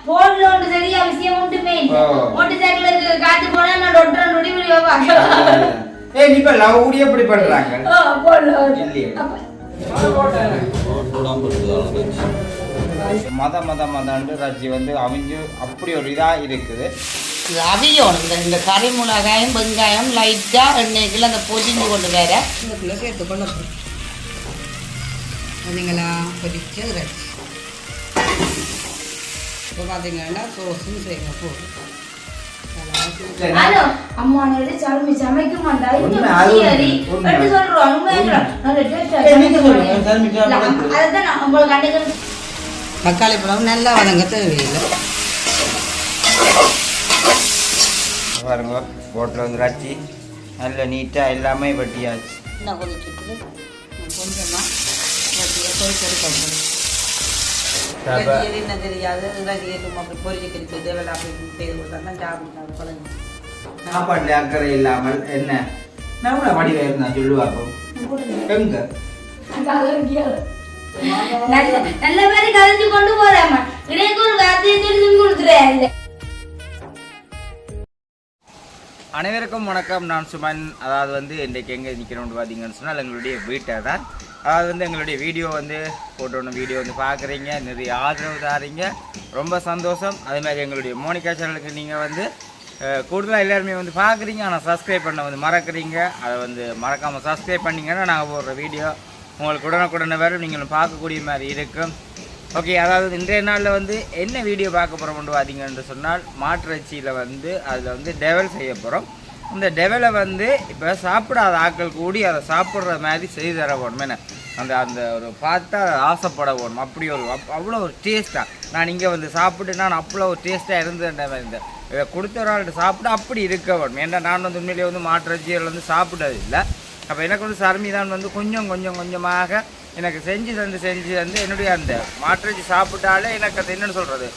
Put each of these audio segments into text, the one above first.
போன்ல ஒன்று சரியா விஷயம் ஒன்றுமே இல்லை. மோட்டர் சைக்கிளுக்கு காத்து போனா நான் ஒன்றரை நொடி முடியும். ஏய் நீ இப்ப லவ் ஊடி எப்படி பண்றாங்க? மத ரஜி வந்து அவிஞ்சு அப்படி ஒரு இதா இருக்குது. அவியும் இந்த கறி மிளகாயும் வெங்காயம் லைட்டா எண்ணெய்க்குள்ள அந்த பொதிஞ்சு கொண்டு வேற இதுக்குள்ள சேர்த்துக்கொள்ள பார்த்தீங்களா பொதிச்சு ரஜி. இப்போ பார்த்தீங்கன்னா சோஸும் செய்யணும் போதும். அம்மா சமைக்க மாட்டாங்க. தக்காளி பழம் நல்லா வதங்க தேவையில்லை. பாருங்க போட்டில் வந்து ரச்சி நல்ல நீட்டாக எல்லாமே வெட்டியாச்சு. என்ன கொதிச்சுட்டு கொஞ்சமாக வெட்டியை பொறிச்செடுக்கணும். என்ன தெரியாது அப்படி பொறிச்சு தேவையில்லை அப்படி செய்து கொடுத்தா தான் சாப்பிட்டாங்க குழந்தை. சாப்பாட்டில் அக்கறை இல்லாமல் என்ன நம்ம வடிவ இருந்தா சொல்லுவாங்க எங்க நல்ல மாதிரி கலைஞ்சு கொண்டு போறாமா இடையே ஒரு வார்த்தையை சொல்லி கொடுத்துறேன். அனைவருக்கும் வணக்கம். நான் சுமன். அதாவது வந்து இன்றைக்கு எங்கே நிற்கிறோம்னு பார்த்தீங்கன்னு சொன்னால் எங்களுடைய வீட்டை தான். அதாவது வந்து எங்களுடைய வீடியோ வந்து போட்டோன்னு வீடியோ வந்து பார்க்குறீங்க, நிறைய ஆதரவு தாரீங்க, ரொம்ப சந்தோஷம். அதேமாதிரி எங்களுடைய மோனிகா சேனலுக்கு நீங்கள் வந்து கூடுதலாக எல்லாருமே வந்து பார்க்குறீங்க, ஆனால் சப்ஸ்கிரைப் பண்ண வந்து மறக்கிறீங்க. அதை வந்து மறக்காமல் சப்ஸ்கிரைப் பண்ணிங்கன்னா நாங்கள் போடுற வீடியோ உங்களுக்கு உடனுக்குடனே வரும், நீங்களும் பார்க்கக்கூடிய மாதிரி இருக்கும். ஓகே, அதாவது இன்றைய நாளில் வந்து என்ன வீடியோ பார்க்க போகிறோம்னு பார்த்தீங்கன்னு சொன்னால் மாட்டிறைச்சியில் வந்து அதில் வந்து டெவல் செய்ய போகிறோம். இந்த டெவலை வந்து இப்போ சாப்பிடாத ஆட்கள் கூடி அதை சாப்பிட்ற மாதிரி செய்து தர போகணும். என்ன அந்த அந்த ஒரு பார்த்தா ஆசைப்பட போகணும். அப்படி ஒரு அவ்வளோ ஒரு டேஸ்ட்டாக நான் இங்கே வந்து சாப்பிட்டு நான் அவ்வளோ ஒரு டேஸ்ட்டாக இருந்தேன். இந்த இதை கொடுத்த ஒரு ஆள்கிட்ட சாப்பிட்டு அப்படி இருக்க வேணும். ஏன்னா நான் வந்து உண்மையிலேயே வந்து மாட்டிறைச்சியில் வந்து சாப்பிட்டது இல்லை. அப்போ எனக்கு வந்து சர்மிதான் வந்து கொஞ்சமாக எனக்கு செஞ்சு தந்து என்னுடைய அந்த மாட்டிறைச்சி சாப்பிட்டாலே எனக்கு அது என்னென்னு சொல்கிறது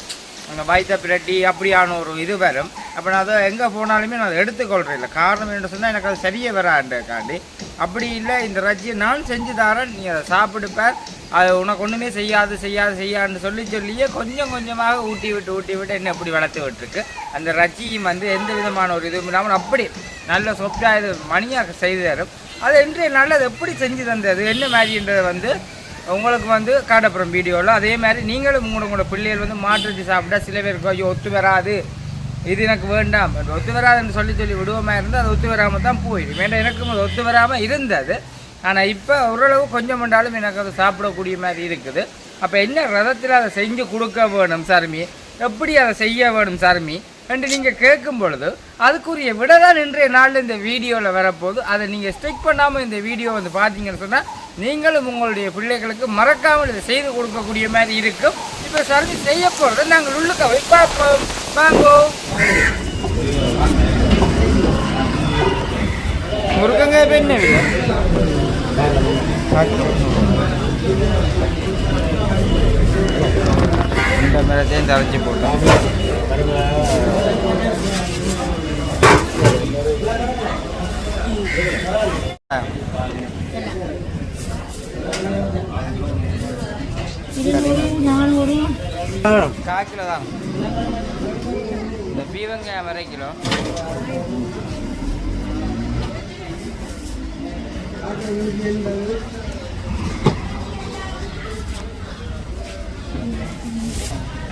அங்கே வயிற்ற பிரட்டி அப்படியான ஒரு இது வரும். அப்போ நான் அதை எங்கே போனாலுமே நான் அதை எடுத்துக்கொள்கிறேன். இல்லை காரணம் என்ன சொன்னால் எனக்கு அது சரியே வராண்டக்காண்டி. அப்படி இல்லை இந்த ரஜ்ஜியை நான் செஞ்சு தரேன், நீ அதை சாப்பிடுப்பார், அது உனக்கு ஒன்றுமே செய்யாதுன்னு சொல்லியே கொஞ்சமாக ஊட்டி விட்டு என்ன அப்படி வளர்த்து விட்டுருக்கு. அந்த ரஜ்ஜியும் வந்து எந்த விதமான ஒரு இதுவும் இல்லாமல் அப்படி நல்ல சொப்டாக இது மணியாக செய்து தரும். அது இன்றைய நல்லது எப்படி செஞ்சு தந்தது என்ன மாதிரின்றதை வந்து உங்களுக்கு வந்து காட்டப்புறம் வீடியோவில். அதே மாதிரி நீங்களும் உங்களோட பிள்ளைகள் வந்து மாட்டிறைச்சி சாப்பிட்டா சில பேருக்கு ஐயோ ஒத்து வராது, இது எனக்கு வேண்டாம், ஒத்து வராதுன்னு சொல்லி விடுவோமா இருந்தால் அது ஒத்து வராமல் தான் போயிடும். வேண்டாம், எனக்கும் அது ஒத்து வராமல் இருந்தது. ஆனால் இப்போ ஓரளவு கொஞ்சம் பண்ணாலும் எனக்கு அதை சாப்பிடக்கூடிய மாதிரி இருக்குது. அப்போ என்ன ரதத்தில் அதை செஞ்சு கொடுக்க வேணும் சார்மி, எப்படி அதை செய்ய வேணும் சார்மி என்று நீங்கள் கேட்கும் பொழுது அதுக்குரிய விட தான் இன்றைய நாளில் இந்த வீடியோவில் வரப்போகுது. அதை நீங்கள் ஸ்டிக் பண்ணாமல் இந்த வீடியோ வந்து பார்த்தீங்கன்னு சொன்னால் நீங்களும் உங்களுடைய பிள்ளைகளுக்கு மறக்காமல் இதை செய்து கொடுக்கக்கூடிய மாதிரி இருக்கும். இப்போ சார்மி செய்ய போகிறத நாங்கள் உள்ளுக்கவை பார்ப்போம். வாங்கோ முருகங்க இப்போ என்ன இந்த மேலத்தையும் தரைச்சி போட்டோம். கால் கிலோ தான் இந்த பீவங்காயம் 1/2 கிலோ.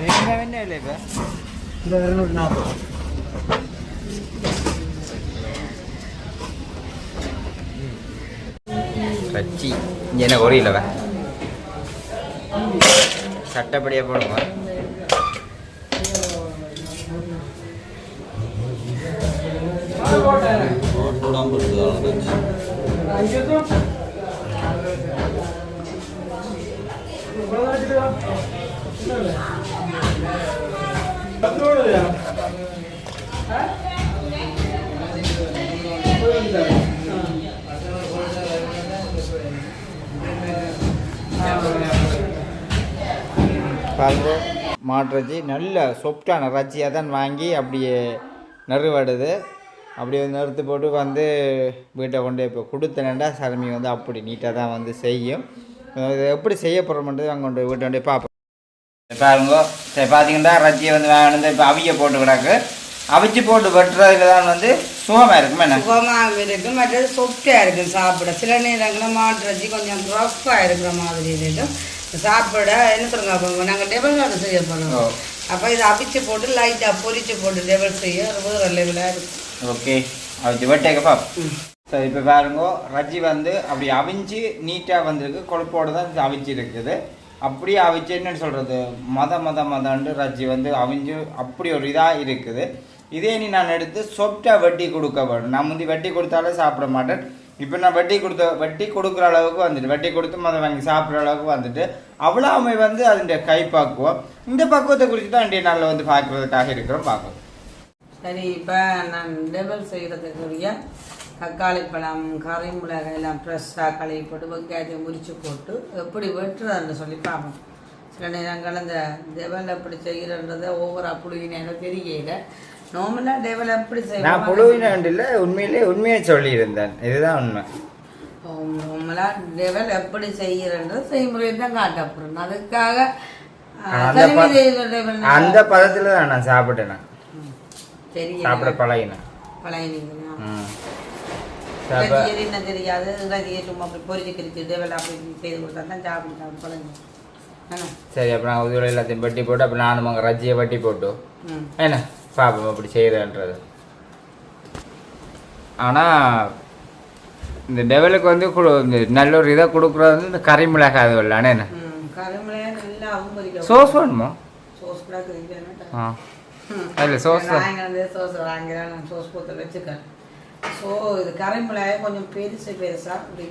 வெங்காயம் என்ன இல்லை இப்போ இந்த 240 கச்சி இங்கே என்ன குறையிலவ சட்டப்படியாக போடுமா. பாருங்க மாட்டிறைச்சி நல்ல சொப்டான ரச்சியாக தான் வாங்கி அப்படியே நறுவடுது. அப்படி வந்து நறுத்து போட்டு வந்து வீட்டை கொண்டு இப்போ கொடுத்தனேண்டா சர்மி வந்து அப்படி நீட்டாக தான் வந்து செய்யும். எப்படி செய்ய போகிறோம்ன்றது அங்கே கொண்டு வீட்டை கொண்டு பார்ப்போம். பாருங்க சரி பார்த்தீங்கன்னா ரஜ்ஜியை வந்து வந்து இப்போ அவிய போட்டு கிடக்கு அவிச்சு போட்டு வெட்டுறதுல தான் வந்து சுகமாக இருக்கும் என்ன சுகமாக இருக்கும் மற்றது சொப்டாக இருக்கும் சாப்பிட சில நேரங்களில் மாட்டு ரஜ்ஜி கொஞ்சம் ரஃப்பாக இருக்கிற மாதிரி இருக்கும் சாப்பிட என்ன சொல்லுங்க நாங்கள் டெவல் ஆர்டர் செய்ய போகிறோம் அப்போ இதை அவிச்சு போட்டு லைட்டாக பொரிச்சு போட்டு டெவல் செய்ய வேறு லெவலாக இருக்கும் ஓகே அவிச்சு வெட்டேக்கப்பா சரி இப்போ பாருங்க ரஜ்ஜி வந்து அப்படி அவிஞ்சு நீட்டாக வந்திருக்கு கொழுப்போடு தான் அவிச்சு இருக்குது அப்படியே அவிச்சு என்னன்னு சொல்கிறது மதண்டு ரஜ்ஜி வந்து அவிஞ்சு அப்படி ஒரு இதாக இருக்குது இதே நீ நான் எடுத்து சொப்டாக வெட்டி கொடுக்க வேணும் நான் முந்தி வெட்டி கொடுத்தாலே சாப்பிட மாட்டேன் இப்போ நான் வெட்டி கொடுக்குற அளவுக்கு வந்துட்டு வெட்டி கொடுத்து வாங்கி சாப்பிட்ற அளவுக்கு வந்துட்டு அவ்வளோமே வந்து அதனுடைய கைப்பக்குவம் இந்த பக்குவத்தை குறித்து தான் இன்றைய நாளில் வந்து பார்க்குறதுக்காக இருக்கிறோம் பார்க்கணும் சரி இப்போ நான் டெவல் செய்கிறதுக்குரிய தக்காளி பழம் கறி மிளகாய் எல்லாம் ஃப்ரெஷ்ஷாக கழுவி போட்டு வெங்காயத்தை முறித்து போட்டு எப்படி வெட்டுறதுன்னு சொல்லி பார்ப்போம் சில நேரங்கள் அந்த டெவல் எப்படி செய்கிறன்றதை ஓவராக புழுவினேன்னு தெரியல நார்மலாக டெவல் எப்படி நான் புழுவினேன் இல்லை உண்மையை சொல்லியிருந்தேன் இதுதான் உண்மை நார்மலாக டெவல் எப்படி செய்கிறன்றது செய்முறையை தான் காட்டப்படுறேன் அதுக்காக அந்த பதத்தில் தான் நான் சாப்பிட்டேன் தெரிய சாப்பிட பழகினேன் என்ன தெரியாது சும்மா அப்படி பொறிச்சு கிரிச்சு டெவல் அப்படி செய்து கொடுத்தா தான் சாப்பிட்டு பழகி சரி அப்புறம் உதவி எல்லாத்தையும் வெட்டி போட்டு அப்புறம் நானும் அங்கே ரஜ்ஜியை வெட்டி போட்டு என்ன பாப்போம் அப்படி செய்கிறேன்றது ஆனால் இந்த டெவலுக்கு வந்து இந்த நல்ல ஒரு இதை கொடுக்குறது வந்து இந்த கறி மிளகாய் அது இல்லைண்ணே என்ன சோஸ் வேணுமா ஆ இல்லை சோஸ் சோஸ் வாங்கிறேன் நான் சோஸ் போட்டு வச்சுக்கிறேன் ஸோ இது கறி மிளகாய் கொஞ்சம் பெருசாக அப்படி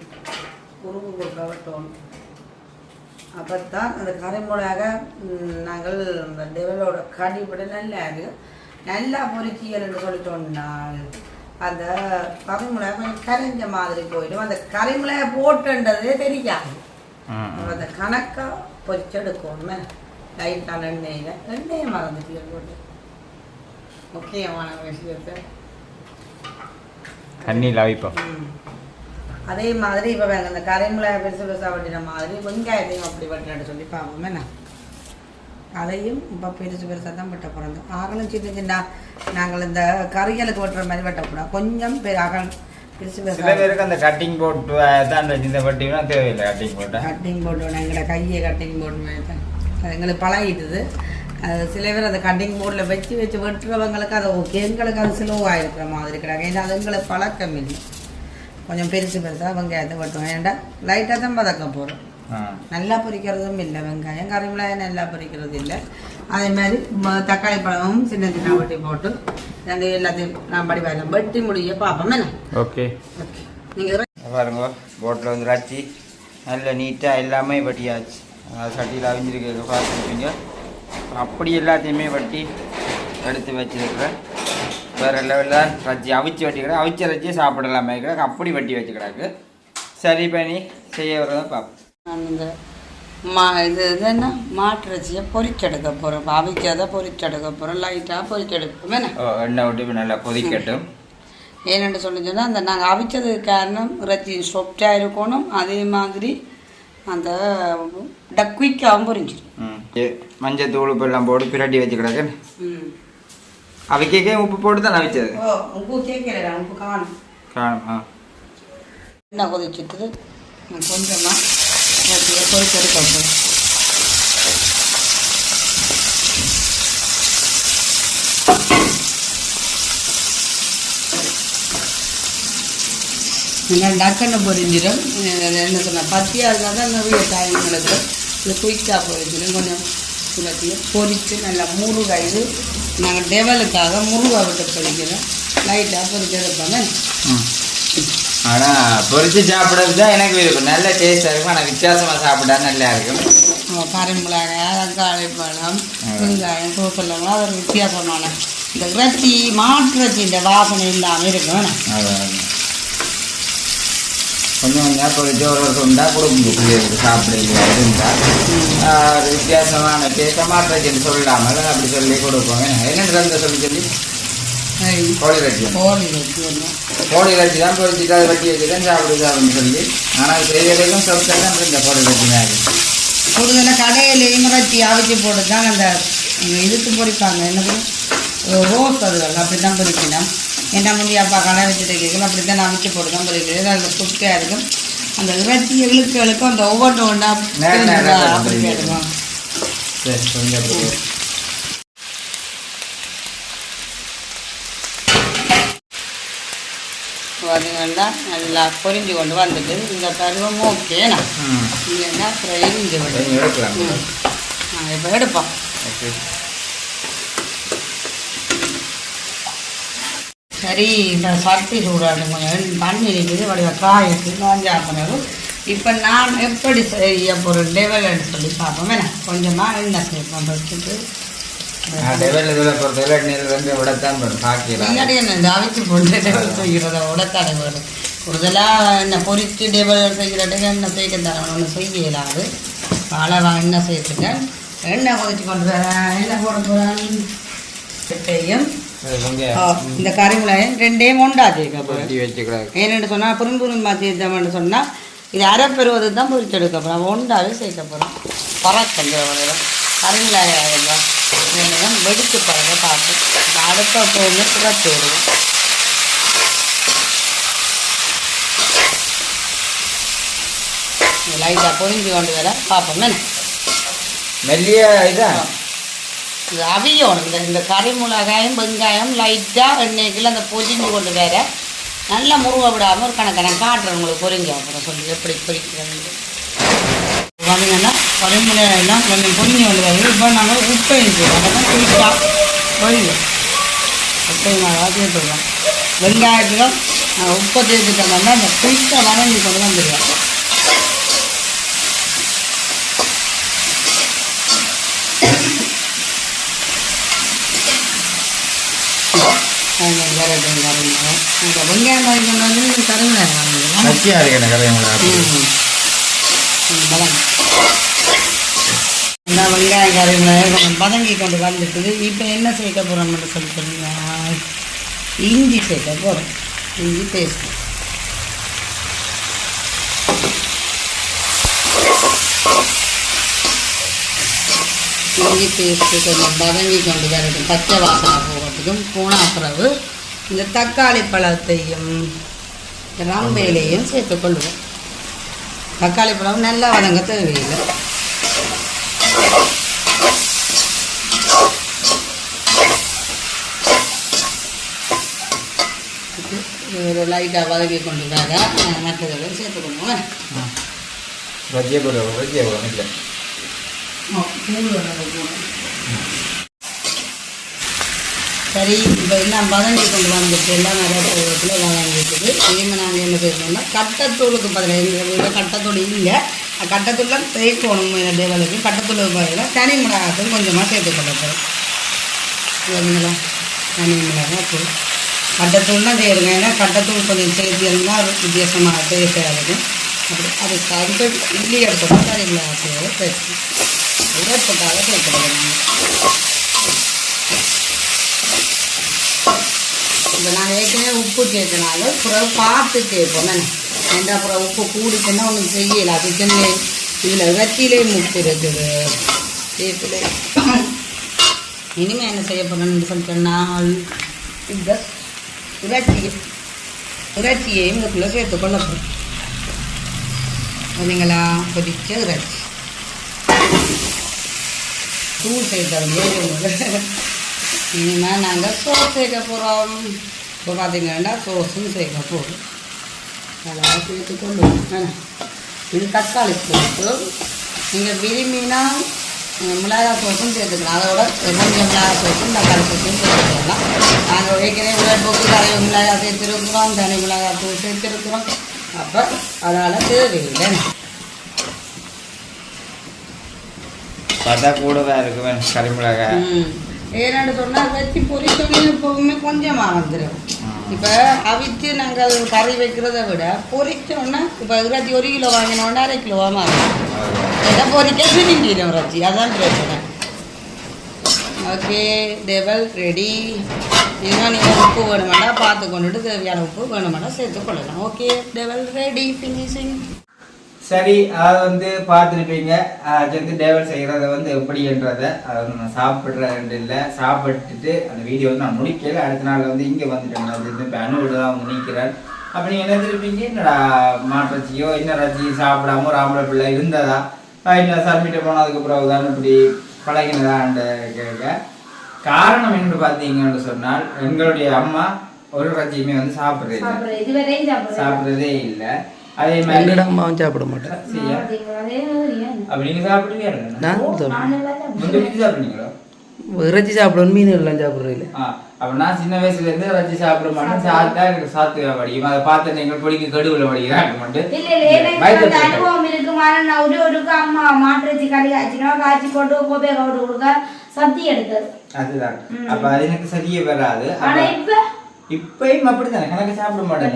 உருவு கொடுக்க விட்டோம் அப்போ தான் அந்த கறி மிளகாய் நாங்கள் இந்த டெவலோட கடிப்பட நல்லா பொறிச்சியல்னு சொல்லிட்டோம்னா அந்த கறி மிளகாய் கொஞ்சம் கரைஞ்ச மாதிரி போயிடும் அந்த கறி மிளகாய் போட்டுன்றதே தெரியாது அந்த கணக்காக பொறிச்செடுக்கணுமே லைட்டான எண்ணெயை மறந்துட்டு போட்டு முக்கியமான விஷயத்தை தண்ணியில் அவிப்போம் அதே மாதிரி இப்போ வேங்க அந்த கறி மிளகாய் பெருசாக வெட்டின மாதிரி வெங்காயத்தையும் அப்படி வெட்டினு சொல்லி பார்ப்போம் என்ன அதையும் இப்போ பெருசாக தான் வெட்ட போகிறோம் ஆகலும் சின்ன நாங்கள் இந்த கறிகளுக்கு வெட்டுற மாதிரி வெட்டக்கூடாது கொஞ்சம் அகல் சில பேருக்கு அந்த கட்டிங் போட்டு தான் இந்த வெட்டினா தேவையில்லை கட்டிங் போட்டு எங்களோட கையை கட்டிங் போட்டு தான் எங்களுக்கு பழகிட்டுது சில பேர் அந்த கட்டிங் போர்டில் வச்சு வெட்டுறவங்களுக்கு அது ஓகே எங்களுக்கு அது ஸ்லோவாக இருக்கிற மாதிரி இருக்கிறாங்க ஏன்னா அது எங்களுக்கு பழக்கம் இல்லை கொஞ்சம் பெருசாக வெங்காயத்தை வெட்டுவோம் ஏன்டா லைட்டாக தான் பதக்க போகிறோம் நல்லா பொரிக்கிறதும் இல்லை வெங்காயம் கறி மிளகாய் நல்லா பொரிக்கிறது இல்லை அதே மாதிரி தக்காளி பழமும் சின்ன வெட்டி போட்டு ரெண்டு எல்லாத்தையும் நான் படி வரலாம் வெட்டி முடிய பார்ப்போம் என்ன ஓகே ஓகே நீங்கள் பாருங்க போட்டில் வந்து ரச்சி நல்ல நீட்டாக எல்லாமே வெட்டியாச்சு சட்டியில் அவிஞ்சிருக்க பார்த்துருப்பீங்க அப்படி எல்லாத்தையுமே வெட்டி எடுத்து வச்சுருக்கிறேன் வேறு லெவலில் தான் ரஜ்ஜி அவிச்சு வெட்டிக்கிறேன் அவிச்ச ரஜ்ஜியை சாப்பிடலாமே இருக்கிறேன் அப்படி வெட்டி வச்சுக்கிறாக்கு சரி பண்ணி செய்ய வரதான் பார்ப்போம் நான் இந்த இது என்ன மாட்டு ரஜ்ஜியை பொரிச்செடுக்க போகிறோம் அவிச்சதை பொரிச்செடுக்க போகிறோம் லைட்டாக பொரிச்செடுப்போம் என்ன எண்ணெய் விட்டு நல்லா கொதிக்கட்டும் ஏன்னு சொல்லிச்சோன்னா அந்த நாங்கள் அவிச்சதுக்கு காரணம் ரஜ்ஜி சாஃப்டாக இருக்கணும் அதே மாதிரி அந்த குயிக்காகவும் பொரிஞ்சிடும் மஞ்சள் தூள் எல்லாம் போட்டு பிரட்டி வச்சுக்கிறாங்க அவைக்கே உப்பு போட்டு தான் அவிச்சது உப்பு கேட்கல உப்பு காணும் என்ன கொதிச்சுட்டு கொஞ்சமாக பொரிச்செடுக்க போகிறோம் நீங்கள் டக்குன்னு பொரிஞ்சிடும் என்ன சொன்னால் பத்தியாக இருந்தால் தான் நிறைய டைம்களுக்கு இது குயிக்காக பொரிஞ்சிடும் கொஞ்சம் எல்லாத்தையும் பொரித்து நல்லா முருகாய் இது நாங்கள் டெவலுக்காக முருகா விட்டு பொரிக்கிறோம் லைட்டாக பொரிச்சு எடுப்பாங்க ஆனால் பொரிச்சு சாப்பிட்றது தான் எனக்கு விருப்பம் நல்ல டேஸ்ட்டாக இருக்கும் ஆனால் வித்தியாசமாக சாப்பிட்டா நல்லா இருக்கும் கறி மிளகாய் தக்காளி பழம் வெங்காயம் தூசலாம் அது ஒரு வித்தியாசமான இந்த இறைச்சி மாட்டு இறைச்சி இந்த வாசனை இல்லாமல் இருக்கும் கொஞ்சம் கொஞ்சம் பொரிச்சு ஒரு உண்டா கொடுக்கும் பிள்ளைகளுக்கு சாப்பிட இருந்தால் வித்தியாசமான டேஸ்ட்டாக மாட்டு இறைச்சின்னு சொல்லாமல் அப்படி சொல்லி கொடுப்போம் என்னென்னு சொல்லி கோழி இறைச்சி தான் பொரிச்சுட்டு அதை வெட்டி வச்சு தான் சாப்பிடுது அப்படின்னு சொல்லி ஆனால் செய்யறதுக்கும் சொப்டாக தான் இந்த கோழி இறைச்சி மேலே கூடுதலாக கடையிலையும் இறைச்சி அவிச்சு போட்டு தான் அந்த இதுக்கு பொரிப்பாங்க என்னது ரோஸ் அதுகள் அப்படி தான் பொரிக்கணும். என்ன முந்தைய அப்பா கடை வச்சுட்டு கேட்கணும் அப்படி தான் அவிச்சு போட்டு தான் பொரிக்கிறது. அதில் சுட்டியாக இருக்கும் அந்த இறைச்சி இழுக்கும் அந்த ஒவ்வொன்று ஒன்றா அப்படி கேட்கும். பார்த்தீங்கன்னா நல்லா பொரிஞ்சு கொண்டு வந்துட்டு இந்த பருவம் ஓகேண்ணா இல்லைன்னா அப்புறம் எரிஞ்சு விட்டு நாங்கள் இப்போ எடுப்போம். சரி இந்த சட்டி சூடாடு கொஞ்சம் தண்ணி இருக்குது வடிவ காயிட்டு நோஞ்சாப்பினதும் இப்போ நான் எப்படி செய்ய போகிறேன் டெவலன்னு சொல்லி பார்ப்போம். வேணா கொஞ்சமாக எண்ணெய் சேர்ப்போம் வச்சுட்டு அவிச்சு போட்டு டெவல் செய்கிறத உடத்தாடை வேணும். கூடுதலாக எண்ணெய் பொரித்து டெவல் செய்கிறதுக்கு எண்ணெய் சேர்க்க தர ஒன்று செய்ய இயலாது. அளவாக எண்ணெய் சேர்த்துட்டேன். எண்ணெய் கொதிச்சு கொண்டு வரேன். எண்ணெய் போட போகிறேன். கிட்டையும் இந்த கறிமிளகாயும் ரெண்டையும் ஒண்டா சேர்க்க ஏன்னு சொன்னால் புரிம்புரின் மாற்றிட்டோம்னு சொன்னால் இது அரைப்பெறுவது தான் பொரிச்செடுக்க போகிறோம். ஒண்டாவே சேர்க்க போகிறோம். பறக்கஞ்சம் கறிமிளகாய் வெடிச்சு பழக பார்த்து அடுத்த போகும்போது புறத்து வருவோம். லைட்டாக பொரிஞ்சு கொண்டு வர பார்ப்போம். மெல்லிய இதான் இது அவியணும். இந்த கறி மிளகாயும் வெங்காயம் லைட்டாக எண்ணெய்க்குள்ள அந்த பொரிஞ்சு கொண்டு வேற நல்லா முருக விடாமல் ஒரு கணக்கான காட்டுறேன் உங்களுக்கு. பொரிஞ்ச அப்புறம் சொல்லி எப்படி பொரிக்கிறது பார்த்தீங்கன்னா கறிமிளகாயெல்லாம் கொஞ்சம் பொரிஞ்சு கொண்டு வருது. இப்போ நாங்கள் உப்பையும் செய்வோம். அதெல்லாம் குயிக்காக பொரியும் உப்பையும் நாங்கள் சேர்த்துக்கிறோம். வெங்காயத்திலும் உப்பை சேர்த்துட்டோம்னா அந்த குயிக்காக வதங்கி கொண்டு வந்துடுவோம். வெங்காயம் வாங்கிட்டு வந்து கறிமிளகாய் இந்த வெங்காயம் கறிமிளகாய் கொஞ்சம் வதங்கி கொண்டு வந்துட்டுது. இப்போ என்ன சேர்க்க போகிறோம்னு சொல்லிட்டுங்க இஞ்சி சேர்க்க போகிறோம். இஞ்சி பேஸ்ட் இஞ்சி பேஸ்ட்டு கொஞ்சம் வதங்கி கொண்டு வரட்டும். பச்சை வாசனை போகிறதுக்கும் போன பிறகு இந்த தக்காளி பழத்தையும் ரம்பையிலையும் சேர்த்துக்கொள்ளுவோம். தக்காளி பழம் நல்லா வதங்க தேவையில்லை. ஒரு லைட்டாக வதக்கி கொண்டு வர மற்றதெல்லாம் சேர்த்துக்கொள்ளுவோம். சரி இப்போ எல்லாம் வதங்கி கொண்டு வந்துட்டு எல்லாம் நிறைய பருவத்தில் வதங்கிட்டுது. இனிமேல் நாங்கள் என்ன செய்யணும்னா கட்டத்தூளுக்கு பதிலாக எங்கள் வீட்டில் கட்டத்தூள் இல்லை. கட்டத்தூள்லாம் சேர்க்கணும். இந்த டேவலுக்கு கட்டத்தூளுக்கு பதிலாக தனி மிளகாத்தூள் கொஞ்சமாக சேர்த்துக்கொள்ள போகிறோம். சரிங்களா? தனி மிளகாத்தூள் கட்டத்தூள்லாம் செய்யணுங்க. ஏன்னா கட்டத்தூள் கொஞ்சம் சேர்த்து இருந்தால் வித்தியாசமாக டேஸ்ட்டாக இருக்கும். அப்படி அதுக்கு உள்ளி எடுத்தோம்னா தனி மிளகாத்தூள் சேர்த்து உரைப்பட்டாக சேர்க்கணும். இப்போ நாங்கள் ஏற்கனவே உப்பு சேர்க்கனால பிறகு பார்த்து சேர்ப்போம். ஏன்னா அப்புறம் உப்பு கூடிச்சுன்னா ஒன்றும் செய்யலை. அது சின்ன இதில் இறைச்சியிலே உப்பு இருக்குது சேர்த்துல. இனிமேல் என்ன செய்ய போகிறோம்னு சொல்லிட்டோம்னால் இந்த இறைச்சியையும் இதுக்குள்ளே சேர்த்துக்கொள்ள போகிறோம். சரிங்களா? பொரிச்ச இறைச்சி தூள் சேர்த்தோம். இனிமேல் நாங்கள் சோஸ் சேர்க்க போகிறோம். இப்போ பார்த்தீங்கன்னா சோஸும் சேர்க்க போகிறோம். நல்லா சேர்த்துக்கொள்ளுவோம். இது தக்காளி சோப்பு. நீங்கள் விரும்பினா மிளகாய் சோஸும் சேர்த்துக்கலாம். அதோட கொஞ்சம் மிளகாய் சோஸும் தக்காளி சோஸும் சேர்த்துக்கலாம். நாங்கள் ஏற்கனவே உடற்போக்கு கரைய மிளகாய் சேர்த்துருக்குறோம், தனி மிளகாய் தூள் சேர்த்துருக்குறோம். அப்போ அதனால் தேவையில்லை. பார்த்தா கூட தான் இருக்குவேன் கறிமிளகாய். ஏன்னு சொன்னால் வச்சு பொரிச்சோன்னே எப்பவுமே கொஞ்சமாக வந்துடும். இப்போ அவிச்சு நாங்கள் கறி வைக்கிறத விட பொரிச்சோன்னா இப்போ இறைச்சி 1 கிலோ வாங்கினோன்னா 1/2 கிலோவாக மாறும். ஏன்னா பொரிக்க சிரிஞ்சிடும் இறைச்சி. அதான் பிரச்சனை. Okay table ready. இன்னும் நீங்கள் உப்பு வேணுமெண்டா பார்த்து கொண்டுட்டு தேவையான உப்பு வேணுமெண்டா சேர்த்து கொள்ளலாம். Okay table ready finishing. சரி, அதை வந்து பார்த்துருப்பீங்க. சேர்ந்து டேவல் செய்கிறத வந்து எப்படின்றத அதை நான் சாப்பிட்றேன் இல்லை, சாப்பிட்டுட்டு அந்த வீடியோ வந்து நான் முடிக்கல. அடுத்த நாள் வந்து இங்கே வந்துட்டேன். அது இப்போ அனுவிட தான் வந்து நீக்கிறேன். அப்போ நீங்கள் என்ன தெரிவிப்பீங்க, என்னடா மாட்டச்சியோ இன்னும் ரச்சி சாப்பிடாம ஒரு ஆம்பளை பிள்ளை இருந்ததா, இன்னும் சர்மிட்ட போனதுக்கு பிறகு தான் இப்படி பழகினதான்ற கேட்க. காரணம் என்று பார்த்தீங்கன்னு சொன்னால் எங்களுடைய அம்மா ஒரு ரஜியுமே வந்து சாப்பிட்றதே இல்லை. அதே மாதிரி அம்மாவும் சாப்பிட மாட்டேன். அப்ப நீங்க சாப்பிடுவீங்களா? சாப்பிடுவீங்களோ? இறைச்சி சாப்பிடணும், மீன் எல்லாம் சாப்பிட்றது இல்லை. அப்ப நான் சின்ன வயசுல இருந்து இறைச்சி சாப்பிட மாட்டேன். சாப்பிட்டா எனக்கு சாத்துவா படிக்கும். அதை பார்த்து நீங்கள் படிக்க கடுவுல படிக்கிறாங்க மட்டும் அனுபவம் இருக்குமான நான் ஒரு அம்மா மாட்டுறச்சி கடை ஆச்சுன்னா காய்ச்சி போட்டு கோபை கவுடு கொடுக்க சத்தி எடுத்தது. அதுதான். அப்ப அது எனக்கு சரியே வராது. ஆனா இப்பயும் அப்படித்தானே கணக்கு சாப்பிட மாட்டேன்.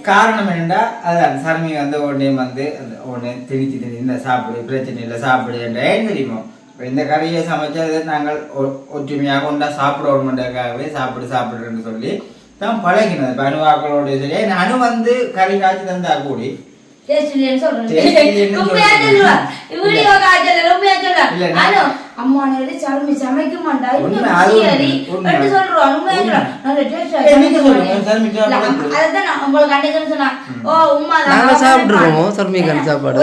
காரணம் என்னடா, அதான் சர்மி வந்து உடனே வந்து உடனே திணிச்சு இந்த சாப்பிடு பிரச்சனை இல்லை சாப்பிடு என்ற ஏன் தெரியுமோ. இந்த கறியை சமைச்சா நாங்கள் ஒற்றுமையாக கொண்டா சாப்பிடணுன்றதுக்காகவே சாப்பிடுன்னு சொல்லி தான் பழகினது. இப்போ அணுவாக்களோட சரி அணு வந்து கறி காய்ச்சி தந்தா கூடி சாப்பிட்டுருக்கோம் சர்மிகான் சாப்பாடு.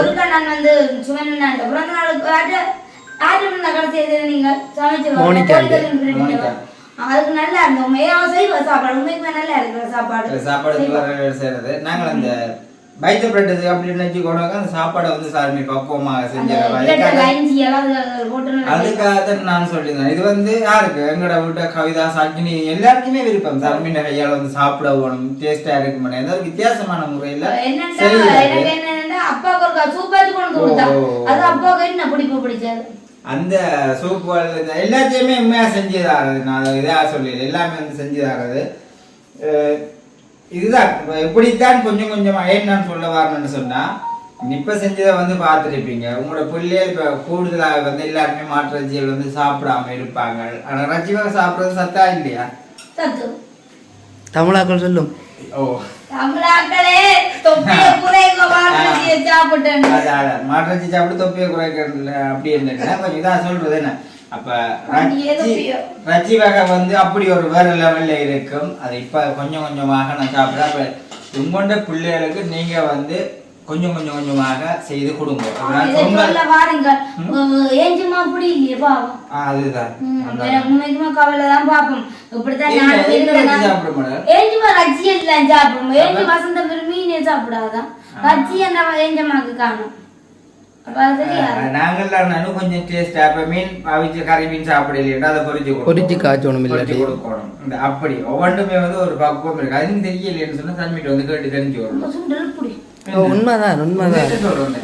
அதுக்கு நல்லா இருந்தோம். சாப்பாடு உண்மைக்குமே நல்லா இருக்கிற சாப்பாடு செய்யறது. நாங்கள் அந்த பைத்த பிரெட் அப்படின்னு நினைச்சுக்கோங்க. அந்த சாப்பாடை வந்து சார்மி பக்குவமாக செஞ்சிடறோம். அதுக்காக நான் சொல்லியிருந்தேன். இது வந்து யாருக்கு எங்களோட வீட்டை கவிதா சாக்கினி எல்லாருக்குமே விருப்பம். சார்மின் கையால் வந்து சாப்பிட போகணும், டேஸ்டா இருக்கும். ஏதாவது வித்தியாசமான முறையில அந்த சூப்பு எல்லாத்தையுமே உண்மையா செஞ்சுதாரது. நான் இதா சொல்லி எல்லாமே வந்து செஞ்சுதாரது. இதுதான் எப்படித்தான் கொஞ்சம் கொஞ்சமா ஏன் நான் சொல்ல வரணும்னு சொன்னா, இப்ப செஞ்சதை வந்து பார்த்துருப்பீங்க. உங்களோட பிள்ளைகள் இப்ப கூடுதலாக வந்து எல்லாருமே மாட்டு ரஜிகள் வந்து சாப்பிடாம இருப்பாங்க. ஆனா ரஜிவாக சாப்பிடுறது சத்தா இல்லையா? தமிழாக்கள் சொல்லும். ஓ தமிழாக்களே தொப்பியை குறைங்க மாட்டு சாப்பிட்டு தொப்பியை குறைக்கல அப்படி என்ன கொஞ்சம் இதான் சொல்றது என்ன. அப்ப ரஜி வகை வந்து அப்படி ஒரு வேற லெவல்ல இருக்கும். அது இப்ப கொஞ்சம் கொஞ்சமாக நான் சாப்பிடுறேன். அப்ப உங்கொண்ட பிள்ளைகளுக்கு நீங்க வந்து கொஞ்சம் கொஞ்சமாக செய்து கொடுங்க. அதுதான் கவலைதான் பாப்போம். இப்படித்தான் வசந்தம் மீனே சாப்பிடாதான் ரஜி என்ன ஏஞ்சமாக்கு காணும். நாங்கள் கொஞ்சம் டேஸ்ட் மீன் அவிச்ச கறி மீன் சாப்பிடல அதை பொரிச்சு காய்ச்சணும் கொடுக்கணும். அப்படி ஒவ்வொன்றுமே வந்து ஒரு பக்குவம் இருக்கு. அது தெரியலன்னு சொன்னா தன்மைட்டு வந்து கேட்டு தெரிஞ்சு வரும். உண்மைதான்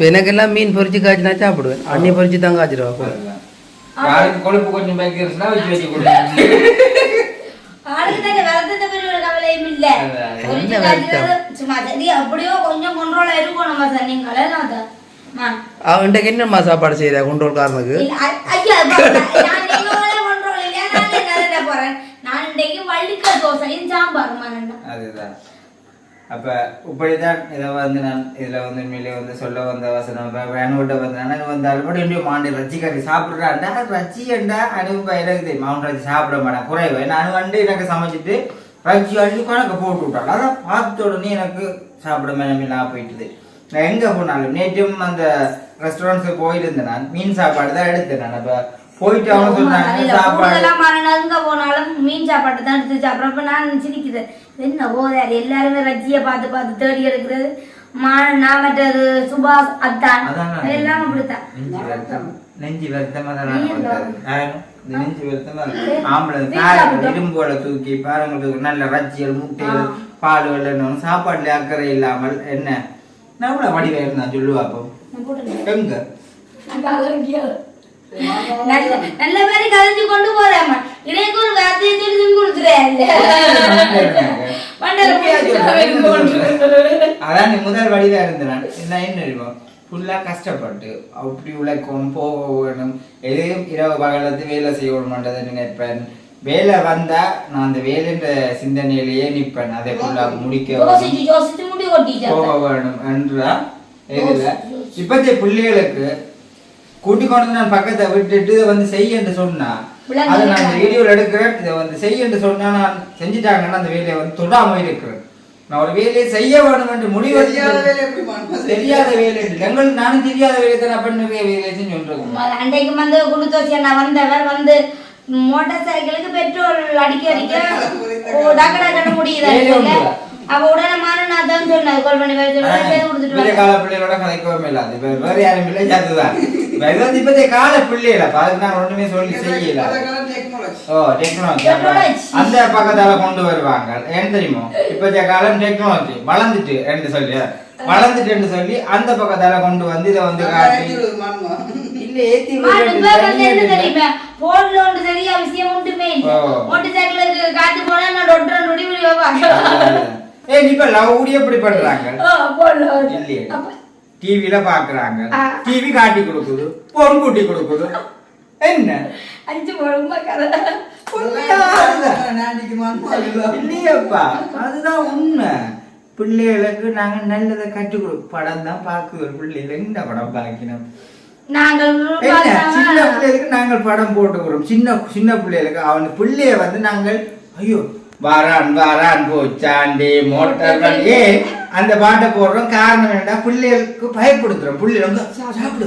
எனக்கெல்லாம் மீன் பொரிச்சு காய்ச்சினா சாப்பிடுவேன். அண்ணி பொரிச்சு தான் காய்ச்சிடுவா. கொழுப்பு கொஞ்சம் வைக்கிறதுனா வச்சு வச்சு கொடுங்க. அவன்கிட்ட என்னம்மா சாப்பாடு செய்யற கொண்டோல் காரனுக்கு? அதுதான். அப்ப இப்படிதான் இதை வந்து நான் இதுல வந்து உண்மையிலே வந்து சொல்ல வந்த வசனம் வேணுகிட்ட வந்தேன் வந்தாலும் மாண்டு ரச்சி கறி சாப்பிடுறாண்டா ரச்சி ஏண்டா அனுபவம் எனக்கு தெரியும். அவன் ரச்சி சாப்பிட மாட்டேன் குறைவு. நான் வந்து எனக்கு சமைச்சிட்டு ரச்சி அள்ளி கணக்கு போட்டு விட்டாள். அதான் பார்த்த உடனே எனக்கு சாப்பிட மேலாம் போயிட்டுது. நான் எங்க போனாலும் நேற்றும் அந்த ரெஸ்டாரண்ட்ஸுக்கு போயிருந்தேன். நான் மீன் சாப்பாடு தான் எடுத்தேன். நான் அப்ப போயிட்டு அவங்க சொன்னாங்க போனாலும் மீன் சாப்பாடு தான் எடுத்து சாப்பிட்றப்ப நான் சிரிக்குது என்ன போதாரு எல்லாருமே ரஜ்ஜியை பார்த்து பார்த்து தேடி எடுக்கிறது. மற்றது சுபாஷ் அத்தான் எல்லாம் அப்படித்தான். நெஞ்சு வருத்தமா நெஞ்சு வருத்தமா ஆம்பளை இரும்போல தூக்கி பாருங்க நல்ல ரஜ்ஜியல் முட்டைகள் பால் வெள்ளம் சாப்பாடுல அக்கறை இல்லாமல் என்ன நம்மள வடிவா இருந்தா சொல்லுவாப்போம் எங்க நல்ல மாதிரி கலைஞ்சு கொண்டு போறாம இடைக்கு ஒரு வார்த்தையை சொல்லி கொடுத்துறேன். அதான் முதல் வடிவா இருந்தேன். என்ன ஃபுல்லா கஷ்டப்பட்டு அப்படி உழைக்கணும் போக வேணும். எதையும் இரவு பகலத்து வேலை செய்யணும்ன்றதை நினைப்பேன். வேலை வந்தா நான் அந்த வேலைன்ற சிந்தனையிலேயே நிற்பேன். அதை ஃபுல்லா முடிக்க போக வேணும் என்றா இதுல இப்பத்தே பிள்ளைகளுக்கு கூட்டி கொண்டு நான் பக்கத்தை விட்டுட்டு இதை வந்து செய்ய என்று சொன்னா அதை நான் இந்த வீடியோல எடுக்கிறேன். இதை வந்து செய்ய என்று சொன்னா நான் செஞ்சுட்டாங்கன்னா அந்த வேலையை வந்து தொடாம இருக்கிறேன். நான் ஒரு வேலையை செய்ய வேணும் என்று முடிவு தெரியாத வேலை எங்களுக்கு நானும் தெரியாத வேலையை தான் அப்ப நிறைய வேலையை சொல்றேன். அன்றைக்கு வந்து குளுத்தோசி அண்ணா வந்தவர் வந்து மோட்டார் சைக்கிளுக்கு பெட்ரோல் அடிக்க டக்கட முடியுது. அவ உடனே நான் தான் சொன்னேன் கால் பண்ணி கொடுத்துட்டு கால பிள்ளைகளோட கதைக்கவே இல்லாது வேற யாரும் இல்லை அதுதான் இது வந்து இப்பதே கால பிள்ளைகள அதுக்கு நான் ஒண்ணுமே சொல்லி செய்யல. டெக்னாலஜி அந்த பக்கத்தால கொண்டு வருவாங்க. ஏன் தெரியுமோ இப்பதே காலம் டெக்னாலஜி வளர்ந்துட்டு சொல்லி அந்த பக்கத்தால கொண்டு வந்து இதை வந்து காட்டி இல்ல ஏத்தி போன்ல ஒன்று தெரியா விஷயம் ஒன்றுமே இல்லை. மோட்டார் சைக்கிளுக்கு காத்து போனா நான் டொட்டர் நொடி இப்ப லவ் எப்படி பண்றாங்க இல்லையா டிவில பாக்குறாங்க. டிவி காட்டி கொடுக்குது பொன் கூட்டி கொடுக்குது என்ன 5 பொறுமை கதை இல்லையப்பா அதுதான் உண்மை. பிள்ளைகளுக்கு நாங்க நல்லதை கட்டி கொடுக்கும் படம் தான் பாக்குது. பிள்ளைகள் என்ன படம் பாக்கணும் சின்ன பிள்ளைகளுக்கு நாங்கள் படம் போட்டுக்கிறோம். சின்ன பிள்ளைகளுக்கு அவன் பிள்ளைய வந்து நாங்கள் ஐயோ வாரான் போச்சாண்டி மோட்டார் அந்த பாட்டை போடுறோம். காரணம் என்ன பிள்ளைகளுக்கு பயப்படுத்துறோம். பிள்ளைகள் வந்து சாப்பிடு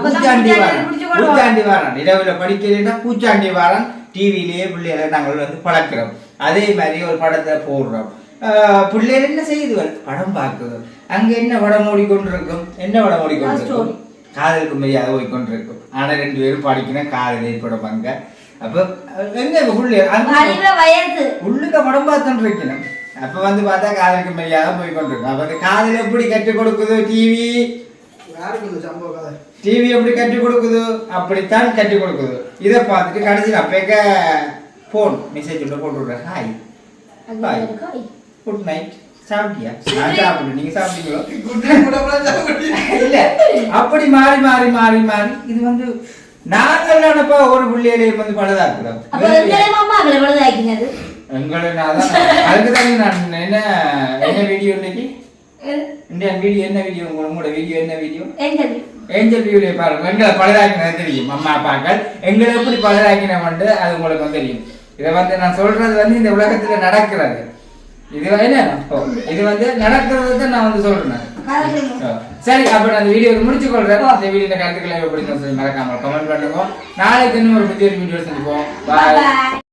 பூச்சாண்டி வாரான் இரவுல படிக்கிறா பூச்சாண்டி வாரான் டிவிலேயே பிள்ளைகளை நாங்கள் வந்து பழக்கிறோம். அதே மாதிரி ஒரு படத்தை போடுறோம். பிள்ளைகள் என்ன செய்யுதுகள் படம் பார்க்குது. அங்க என்ன படம் ஓடிக்கொண்டிருக்கும் காதலுக்கு மரியாதை ஓடிக்கொண்டிருக்கும். ஆனா 2 பேரும் படிக்கணும் காதல் ஏற்படுவாங்க. அப்ப எங்க உள்ளுக்க படம் பார்த்துட்டு இருக்கணும். அப்ப வந்து பார்த்தா காதலுக்கு மரியாதை போய்கொண்டிருக்கும். அப்ப காதல் எப்படி கற்றுக் கொடுக்குது டிவி எப்படி கற்றுக் கொடுக்குது அப்படித்தான் கற்றுக் கொடுக்குது. இதை பார்த்துட்டு கடைசியில் அப்பேக்க போன் மெசேஜ் போட்டு விடுறேன். ஹாய் பாய் குட் நைட் சாப்பிட்டியா நான் சாப்பிடு நீங்க சாப்பிட்டீங்களோ இல்ல அப்படி மாறி இது வந்து நாங்கள் நினைப்பா ஒரு பிள்ளைகளையும் வந்து பழுதாக்குறோம். எங்களை அதுக்கு தானே நான் என்ன வீடியோ இன்னைக்கு வீடியோ என்ன வீடியோ உங்களோட வீடியோ என்ன வீடியோ ஏஞ்சல் வீடியோ பாருங்க. எங்களை பழுதாக்கினது தெரியும். அம்மா அப்பாக்கள் எங்களை எப்படி பழுதாக்கினோம்னு அது உங்களுக்கு தெரியும். இதை வந்து நான் சொல்றது வந்து இந்த உலகத்துல நடக்கிறது. இது வந்து நடக்கிறது நான் வந்து சொல்றேன். சரி அப்ப நான் இந்த வீடியோ முடிச்சு கொள்றேன். இந்த வீடியோ கருத்துக்களை எப்படி மறக்காம கமெண்ட் பண்ணுங்க. நாளைக்கு இன்னும் ஒரு புதிய வீடியோ செஞ்சுப்போம். பாய்.